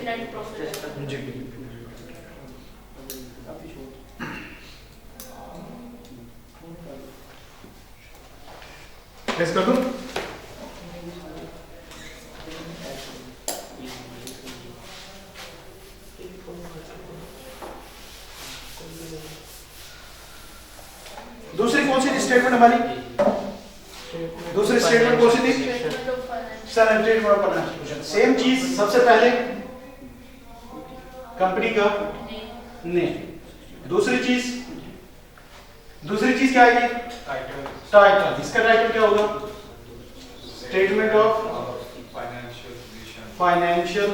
Net profit जी press कर दूं। दूसरी कौन सी स्टेटमेंट हमारी? दूसरी स्टेटमेंट कौन सी थी? सेम चीज, सबसे पहले कंपनी का नेम। दूसरी चीज क्या आएगी? टाइटल। इसका टाइटल क्या होगा? Statement of financial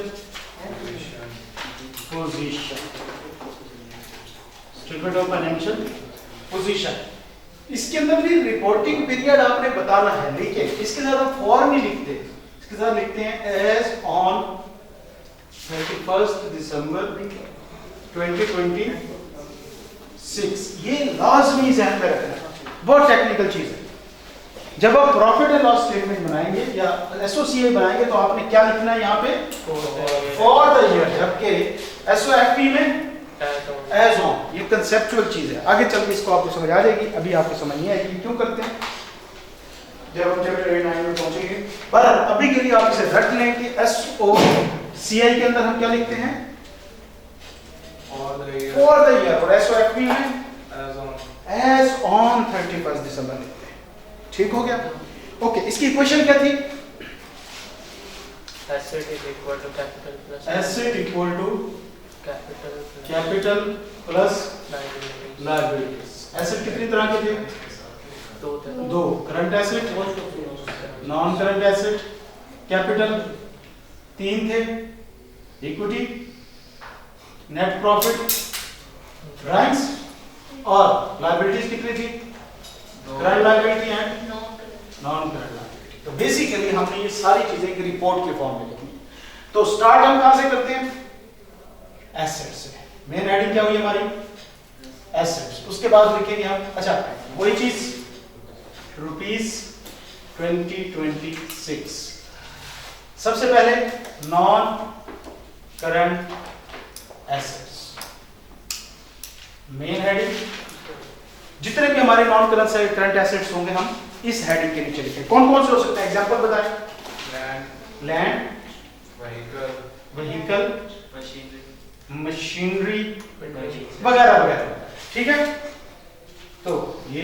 position. Statement of financial position. इसके अंदर भी रिपोर्टिंग पीरियड आपने बताना है, लेकिन इसके साथ हम फॉर नहीं लिखते, इसके साथ लिखते हैं एज ऑन 31 दिसंबर 2026। ये लाजमी ध्यान में रखना, बहुत टेक्निकल चीज है। जब आप प्रॉफिट एंड लॉस स्टेटमेंट बनाएंगे या एसओसीए बनाएंगे तो आपने क्या लिखना है यहाँ पे? फॉर द ईयर, जबकि एसओएफपी में एज ऑन। ये कंसेप्चुअल चीज है, आगे चल के इसको आपको समझ आ जाएगी, अभी आपको समझ नहीं आएगी क्यों करते हैं, जब हम चैप्टर 9 में पहुंचेंगे। पर अभी के लिए आप इसे रट लें कि एसओसीआई के अंदर हम क्या लिखते हैं? For the year. और एसओएफपी में एज ऑन 31 दिसंबर लिखते हैं। ठीक हो गया? ओके, इसकी इक्वेशन क्या थी? Asset equal to capital plus asset equal to capital plus liabilities. Asset कितनी तरह के थे? दो, current asset, non current asset. Capital 3 थे, इक्विटी, नेट प्रॉफिट, ड्राइंग्स। और लायबिलिटीज कितनी थी? Current liability and non current liability. तो बेसिकली हमने ये सारी चीजें एक रिपोर्ट के फॉर्म में लिखी। तो स्टार्ट हम कहां से करते हैं? एसेट से। मेन हेडिंग क्या हुई हमारी? एसेट्स। उसके बाद लिखेंगे हम, अच्छा वही चीज, रुपीस 2026। सबसे पहले non current assets. Main heading, जितने भी हमारे नॉन करंट एसेट्स होंगे हम इस हेडिंग के नीचे लिखेंगे। कौन कौन से हो सकते हैं? एग्जांपल बताएं। लैंड, व्हीकल, मशीनरी वगैरह वगैरह। ठीक है, तो ये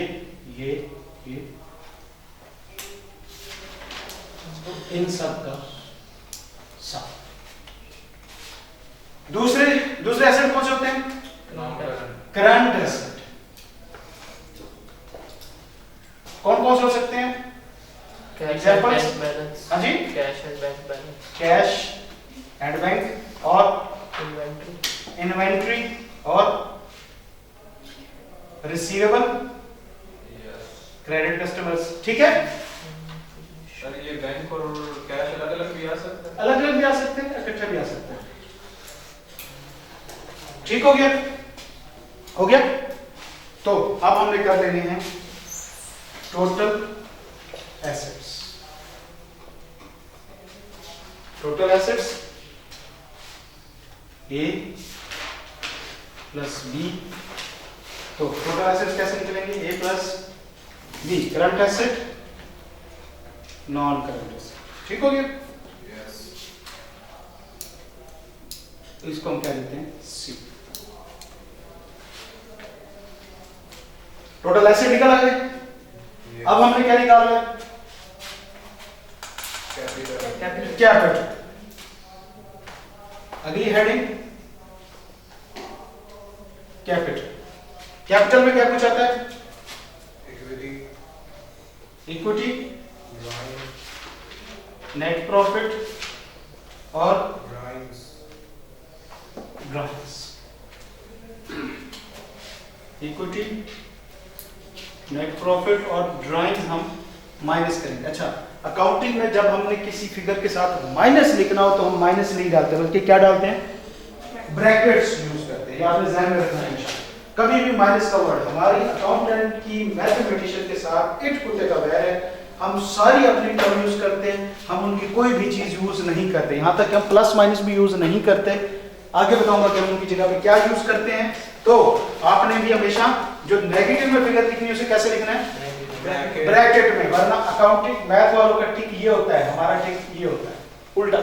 इन सब का सब। दूसरे एसेट कौन से होते हैं? Current asset. कौन कौन से हो सकते हैं? बैलेंस। हाँ जी, cash and bank balance, cash and bank, और इन्वेंट्री और रिसीवेबल, क्रेडिट कस्टमर्स। ठीक है, सर ये बैंक और कैश अलग अलग भी आ सकते हैं? अलग अलग भी आ सकते हैं, इकट्ठे भी आ सकते हैं। ठीक हो गया? हो गया। तो अब हमने कर लेने हैं total assets. Total assets A plus B. तो टोटल एसेट्स कैसे निकलेंगे? A plus B. Current asset, non current asset. ठीक हो गया? यस। तो इसको हम क्या देते हैं? सी। टोटल एसेट निकल आ गए। अब हमने क्या निकालना है? कैपिटल। अगली हेडिंग कैपिटल। कैपिटल में क्या कुछ आता है? इक्विटी, नेट प्रॉफिट और ड्राइंग्स। इक्विटी, नेट प्रॉफिट और ड्राइंग्स हम माइनस करेंगे। अच्छा, अकाउंटिंग में जब हमने किसी फिगर के साथ माइनस लिखना हो तो हम माइनस नहीं डालते, बल्कि क्या डालते हैं? ब्रैकेट्स यूज करते हैं। ये आपने ध्यान में रखना है। कभी भी माइनस का वर्ड हमारी अकाउंटेंट की मैथमेटिशियन के साथ इट कुत्ते का बैर है। हम सारी अपनी टर्म यूज करते हैं, हम उनकी कोई भी चीज यूज नहीं करते, यहाँ तक कि हम प्लस माइनस भी यूज नहीं करते। आगे बताऊंगा कि हम उनकी जगह पे क्या यूज करते हैं। तो आपने भी हमेशा जो नेगेटिव में फिगर लिखनी है उसे कैसे लिखना है, ब्रैकेट में, वरना अकाउंटिंग मैथ वालों का टिक ये होता है, हमारा टिक ये होता है उल्टा।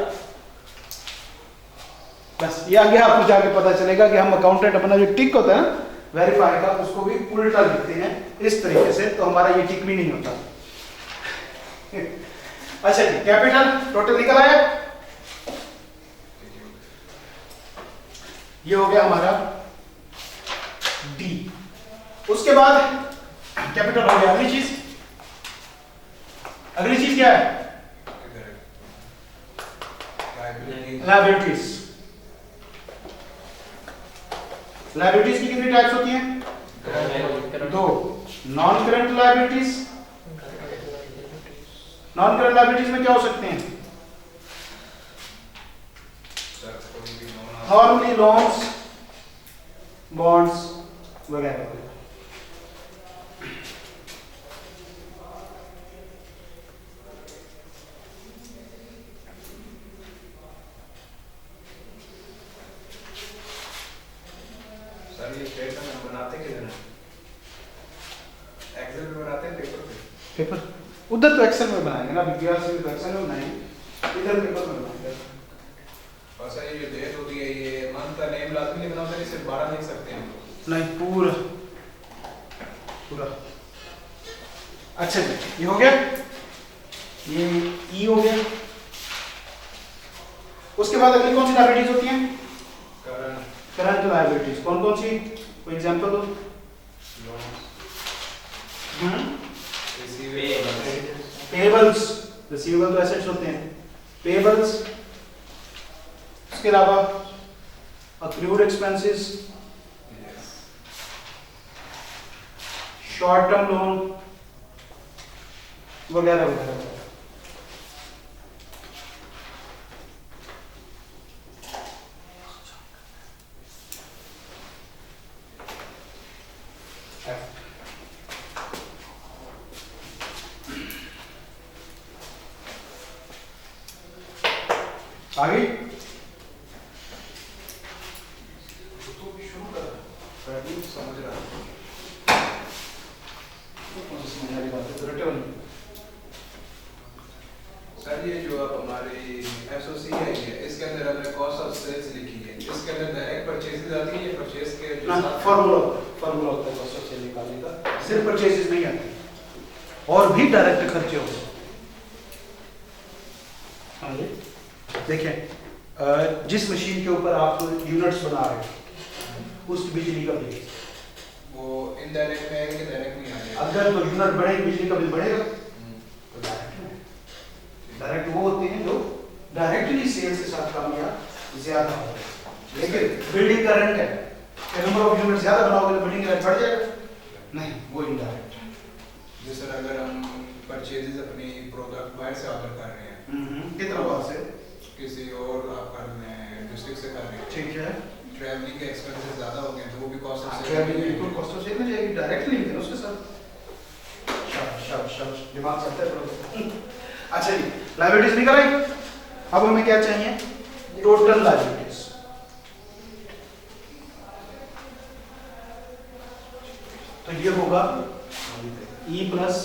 बस ये आगे आपको जाके पता चलेगा कि हम अकाउंटेंट अपना जो टिक होता है ना वेरीफाई का, उसको भी उल्टा लिखते हैं इस तरीके से, तो हमारा ये टिक भी नहीं होता। अच्छा जी, कैपिटल टोटल निकल आया, ये हो गया हमारा डी। उसके बाद कैपिटल हो गया, अगली चीज क्या है, लायबिलिटीज। लायबिलिटीज की कितनी टाइप्स होती हैं, दो, non current liabilities. Non current liabilities में क्या हो सकते हैं, नॉर्मली लोन्स, बॉन्ड्स वगैरह। पेपर उधर तो एक्सेल में बनाएंगे ना, विज्ञान से तो एक्सेल में बनाएंगे, इधर पेपर में बनाएंगे। और सर ये डेट होती है, ये मंथ का नेम लाजमी लिखना होता है, सिर्फ 12 लिख सकते हैं नहीं, पूरा पूरा। अच्छा जी, ये हो गया, ये ई हो गया। उसके बाद अगली कौन सी लायबिलिटीज होती हैं, करंट लायबिलिटीज। कौन कौन सी, कोई एग्जांपल दो। पेबल्स, रिसीवेबल तो एसेट्स होते हैं, पेबल्स। उसके अलावा accrued expenses, short term loan वगैरह वगैरह। आगे शुरू कर, समझ रहा सर। ये जो अब हमारी एसओसी है, इसके अंदर हमने कॉस्ट ऑफ सेल्स लिखी है, इसके अंदर डायरेक्ट परचेजेस आती है, ये परचेज के जो फॉर्मूला होता है कॉस्ट ऑफ सेल निकालने का, सिर्फ परचेजेस नहीं आती, और भी डायरेक्ट खर्चे होते हैं। देखिए, जिस मशीन के ऊपर आप यूनिट्स बना रहे हैं उस बिजली का बिल वो इनडायरेक्ट में है कि डायरेक्ट में आ जाएगा। अगर तो यूनिट बढ़ेगी बिजली का बिल बढ़ेगा, तो डायरेक्ट वो होते हैं जो डायरेक्टली सेल्स के साथ काम या ज्यादा हो रहे हैं। लेकिन बिल्डिंग का रेंट है, नंबर ऑफ यूनिट ज्यादा बनाओगे तो बिल्डिंग का रेंट बढ़ जाएगा, नहीं, वो इनडायरेक्ट। जैसे अगर हम परचेजेस अपनी प्रोडक्ट बाहर से ऑर्डर कर रहे हैं, कितना बाहर से, किसी और आपका डिस्ट्रिक्ट से कर रहे हैं, ठीक है, ट्रैवलिंग के एक्सपेंसेस ज्यादा हो गए तो वो भी कॉस्ट ऑफ सेल ट्रैवलिंग बिल्कुल कॉस्ट ऑफ सेल में जाएगी, डायरेक्टली नहीं है उसके साथ। शाबाश, दिमाग चलता है थोड़ा। अच्छा जी, लायबिलिटीज निकल आई। अब हमें क्या चाहिए, टोटल लायबिलिटीज। तो ये होगा E प्लस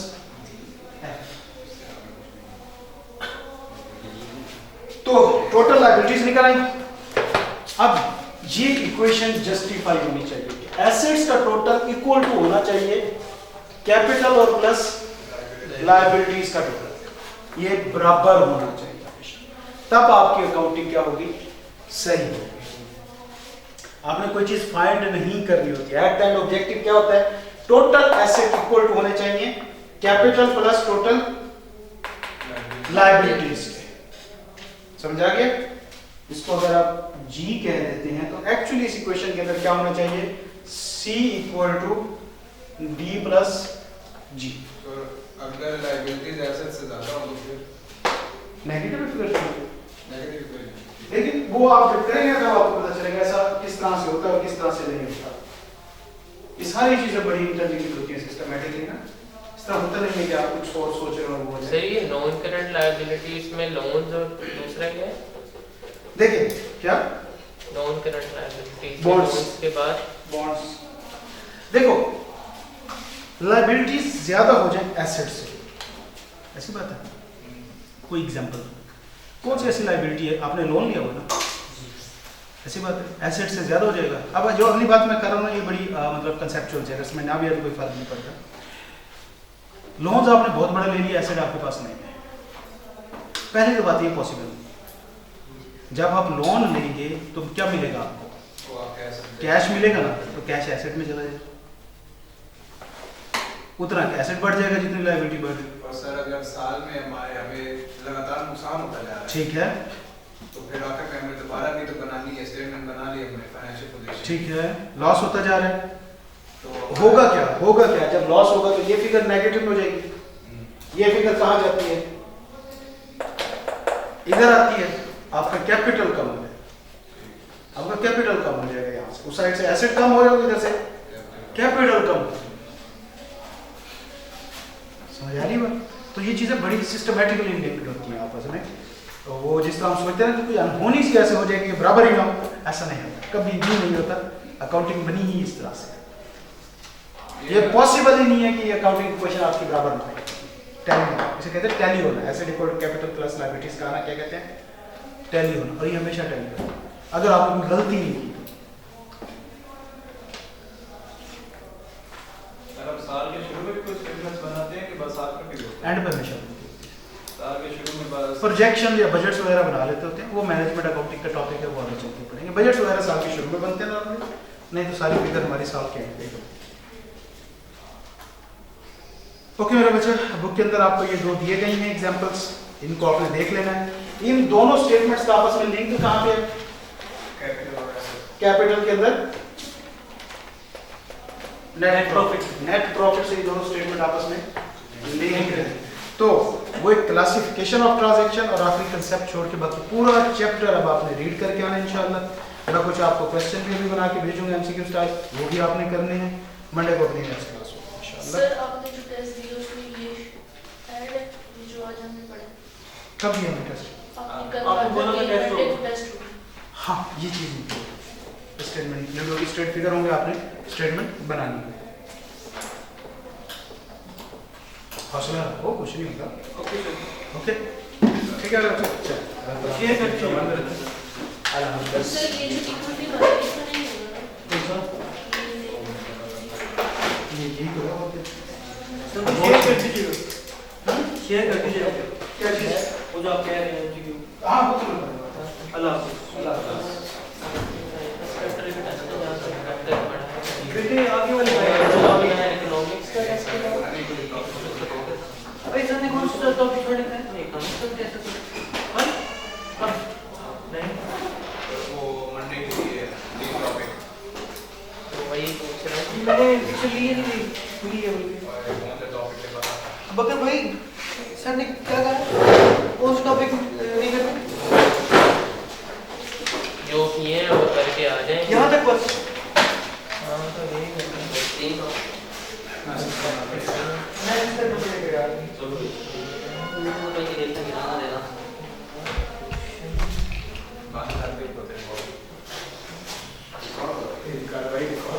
F। तो टोटल लायबिलिटीज निकल आई। अब ये इक्वेशन जस्टिफाई होनी चाहिए, एसेट्स का टोटल इक्वल टू होना चाहिए कैपिटल और प्लस लायबिलिटीज का टोटल, ये बराबर होना चाहिए, तब आपकी अकाउंटिंग क्या होगी, सही होगी। आपने कोई चीज फाइंड नहीं करनी होती है, एट द एंड ऑब्जेक्टिव क्या होता है, टोटल एसेट इक्वल टू होने चाहिए कैपिटल प्लस टोटल लायबिलिटीज के। समझ आ गया? इसको अगर आप G कह देते हैं तो एक्चुअली इस इक्वेशन के अंदर क्या होना चाहिए, C equal to D plus G। तो अगर लायबिलिटीज एसेट से ज्यादा हो तो फिर नेगेटिव फिगर चाहिए, नेगेटिव इक्वेशन। लेकिन वो आप जब करेंगे तब आपको पता चलेगा ऐसा किस तरह से होता है और किस तरह से नहीं होता। ये सारी चीजें बड़ी इंटरलिंक्ड होती हैं सिस्टमैटिकली ना, इस तरह होता नहीं है कि आप कुछ और सोच रहे हो और वो सर ये नॉन करंट लायबिलिटीज में लोन्स और दूसरा क्या है? देखिए क्या non current liabilities Bonds. Loans के बाद बॉन्ड्स, देखो लायबिलिटीज ज्यादा हो जाए एसेट से, ऐसी बात है। कोई एग्जांपल, कौन सी ऐसी लायबिलिटी है, आपने लोन लिया होगा ना, ऐसी बात है, एसेट से ज्यादा हो जाएगा। अब जो अगली बात मैं कर रहा हूँ ना, ये बड़ी मतलब कंसेप्चुअल है, इसमें ना भी है तो कोई फर्क नहीं पड़ता। लोन्स आपने बहुत बड़ा ले लिया, एसेट आपके पास नहीं है, पहली तो बात ये पॉसिबल नहीं। जब आप लोन लेंगे तो क्या मिलेगा आपको, वो आप कह सकते हैं। कैश मिलेगा ना, तो कैश एसेट में चला जाएगा, उतना एसेट बढ़ जाएगा जितनी लायबिलिटी बढ़ रही है। और सर अगर साल में हमें लगातार नुकसान होता जा रहा है, ठीक है, तो फिर आखिर में हमें दोबारा भी तो बनानी है, स्टेटमेंट बना ली हमने फाइनेंशियल पोजीशन। ठीक है, लॉस होता जा रहा है, तो होगा क्या, होगा क्या, जब लॉस होगा तो ये फिगर नेगेटिव में हो जाएगी। ये फिगर कहाँ जाती है, इधर आती है, आपका कैपिटल कम हो जाएगा, आपका कैपिटल कम हो जाएगा, यहाँ से उस साइड से एसेट कम हो जाएगा, इधर से कैपिटल कम, समझ आ रही बात। तो ये चीजें बड़ी सिस्टमैटिकली लिंक्ड होती हैं आपस में। तो वो जिस तरह हम सोचते हैं कि कोई अनहोनी सी ऐसे हो जाएगी कि बराबर ही ना हो, ऐसा नहीं होता, कभी भी नहीं होता। अकाउंटिंग बनी ही इस तरह से, ये पॉसिबल ही नहीं है कि अकाउंटिंग क्वेश्चन आपकी बराबर ना हो। टैली, इसे कहते हैं टैली होना, asset equal capital plus liabilities का आना क्या कहते हैं, टैली होना, और ये हमेशा टैली होना अगर आपने कोई गलती नहीं की। अब साल के शुरू में भी कुछ स्टेटमेंट्स बनाते हैं कि बस आखिर में होता है? एंड पर हमेशा साल के शुरू में बस प्रोजेक्शन या बजट्स वगैरह बना लेते होते हैं, वो मैनेजमेंट अकाउंटिंग का टॉपिक है, वो आगे चलते पड़ेंगे। बजट्स वगैरह साल के शुरू में बनते हैं नॉर्मली, नहीं तो सारी फिगर हमारी साल के एंड पे होती है। ओके मेरे बच्चे, बुक के अंदर आपको ये दो दिए गए हैं एग्जांपल्स, इनको आपने देख लेना है। इन दोनों स्टेटमेंट्स का आपस में लिंक कहाँ पे है, कैपिटल और एसेट। कैपिटल के अंदर नेट प्रॉफिट से ये दोनों स्टेटमेंट आपस में लिंक है। तो वो एक क्लासिफिकेशन ऑफ ट्रांजैक्शन और आखिरी कंसेप्ट छोड़ के बाकी पूरा चैप्टर अब आपने रीड करके आना है इंशाल्लाह। मैं कुछ आपको क्वेश्चन भी बना के भेजूंगा एमसीक्यू स्टाइल, वो भी आपने करने हैं। मंडे को अपनी नेक्स्ट क्लास होगी इंशाल्लाह। सर आपने जो टेस्ट दिया उसमें ये ऐड है, ये जो आज हमने पढ़ा कब ये हमें टेस्ट, आपने कल आपको बोला था टेस्ट होगा। टेस्ट होगा। हाँ ये चीज़ स्टेटमेंट इंक्लूड होगी, स्ट्रेट फिगर होंगे, आपने स्टेटमेंट बनानी है। हौसला रखो, कुछ नहीं होगा। Okay sir. ओके ठीक है, चल शेयर करते हैं। अल्हम्दुलिल्लाह। सर ये जो इक्विटी वाला है, इसमें नहीं होगा ये यही तो है। सर शेयर कर दीजिए, शेयर कर दीजिए क्या चीज़, वो जो आप कह रहे हैं जी। हाँ वो तो मैं अल्लाह हाफ़िज़। अल्लाह हाफ़िज़। बेटे आगे वाले इकोनॉमिक्स का टेस्ट किया भाई सर ने कौन सा टॉपिक पढ़े थे? इकोनॉमिक्स का टेस्ट हां अब नहीं वो मंडे के लिए लीड टॉपिक तो वही पूछ रहा हूँ। मैंने पिक्चर लिए नहीं पूरी है बोल और कौन सा टॉपिक है पता। बकर भाई सर ने क्या कहा कौन सा टॉपिक नहीं करना जो किए हैं वो करके आ जाएं। यहाँ तक बस। हाँ तो यही करना है। नेक्स्ट तक मुझे यार बात करते ही होते हैं ये कार्रवाई दिखाओ।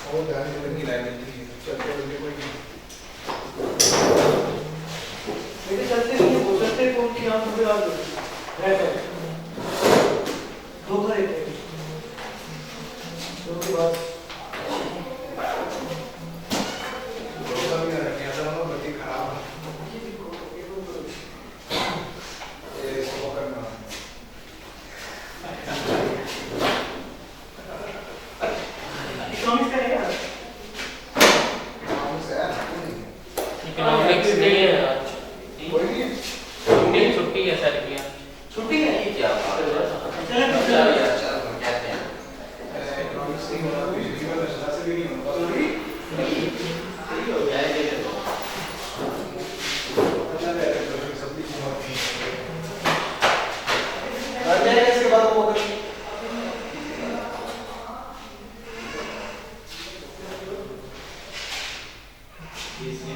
और गाने में बहुत लाइबिलिटी चलते हैं कोई नहीं। मेरे चलते नहीं हो सकते कौन की आप मुझे आ जाओ धोखा देते हैं तो बस इकोनॉमिक्स का है क्या? इकोनॉमिक्स नहीं है आज, छुट्टी है सर की आज। छुट्टी है चले तो इसके बाद वो इसलिए